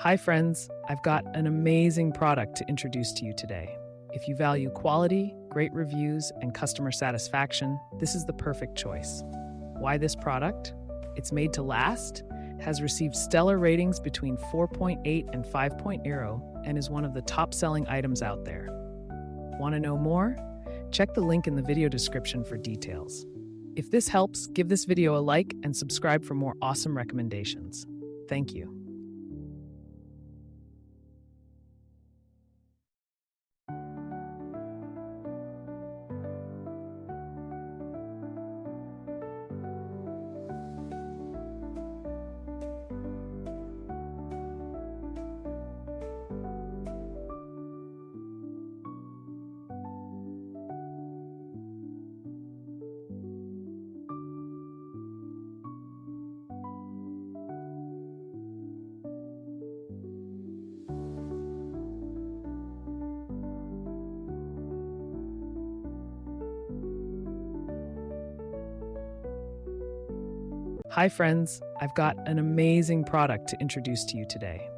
Hi, friends. I've got an amazing product to introduce to you today. If you value quality, great reviews, and customer satisfaction, this is the perfect choice. Why this product? It's made to last, has received stellar ratings between 4.8 and 5.0, and is one of the top-selling items out there. Want to know more? Check the link in the video description for details. If this helps, give this video a like and subscribe for more awesome recommendations. Thank you. Hi, friends. I've got an amazing product to introduce to you today.